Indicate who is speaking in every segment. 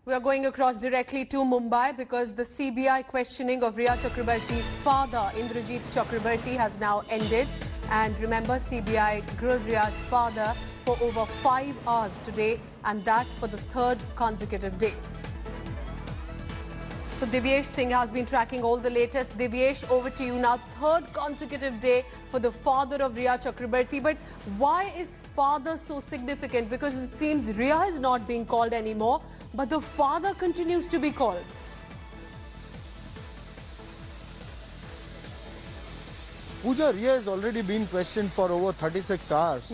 Speaker 1: We are going across directly to Mumbai because the CBI questioning of Riya Chakrabarty's father, Indrajit Chakrabarty, has now ended. And remember, CBI grilled Riya's father for over 5 hours today, and that for the third consecutive day. So Divyesh Singh has been tracking all the latest. Divyesh, over to you now. Third consecutive day for the father of Riya Chakrabarty. But why is father so significant? Because it seems Riya is not being called anymore, but the father continues to be called.
Speaker 2: Pooja, Riya has already been questioned for over 36 hours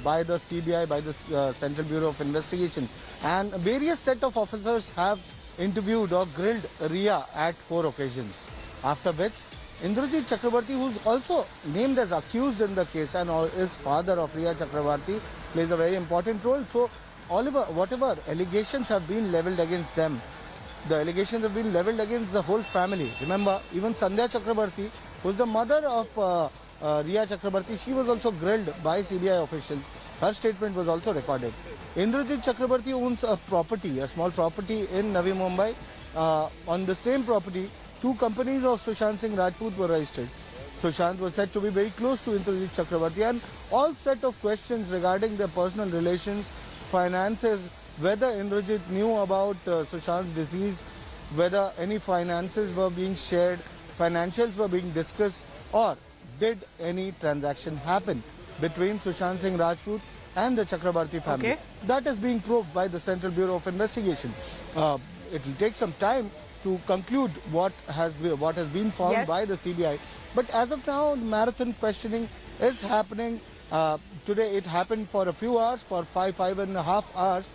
Speaker 2: by the CBI, by the Central Bureau of Investigation. And various set of officers have interviewed or grilled Riya at 4 occasions. After which, Indrajit Chakrabarty, who's also named as accused in the case and is father of Riya Chakrabarty, plays a very important role. So, whatever allegations have been levelled against them, the allegations have been levelled against the whole family. Remember, even Sandhya Chakrabarty, who's the mother of Riya Chakrabarty, she was also grilled by CBI officials. Her statement was also recorded. Indrajit Chakrabarty owns a property, a small property in Navi Mumbai. On the same property, 2 companies of Sushant Singh Rajput were registered. Sushant was said to be very close to Indrajit Chakrabarty, and all set of questions regarding their personal relations, finances, whether Indrajit knew about Sushant's decease, whether any finances were being shared, financials were being discussed, or did any transaction happen between Sushant Singh Rajput and the Chakrabarty family. That is being probed by the Central Bureau of Investigation. It will take some time to conclude what has been found by the CBI. But as of now, marathon questioning is happening. Today it happened for a few hours, for 5.5 hours.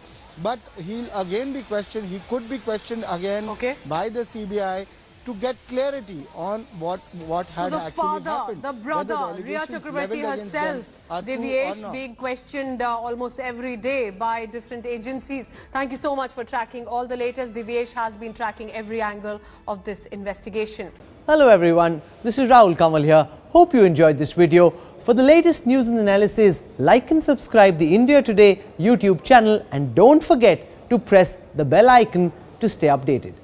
Speaker 2: But he'll again be questioned. He could be questioned again by the CBI to get clarity on what had actually happened.
Speaker 1: So the father, the brother, Riya Chakrabarty herself, Divyesh, being questioned almost every day by different agencies. Thank you so much for tracking all the latest. Divyesh has been tracking every angle of this investigation.
Speaker 3: Hello everyone, this is Rahul Kamal here. Hope you enjoyed this video. For the latest news and analysis, like and subscribe the India Today YouTube channel, and don't forget to press the bell icon to stay updated.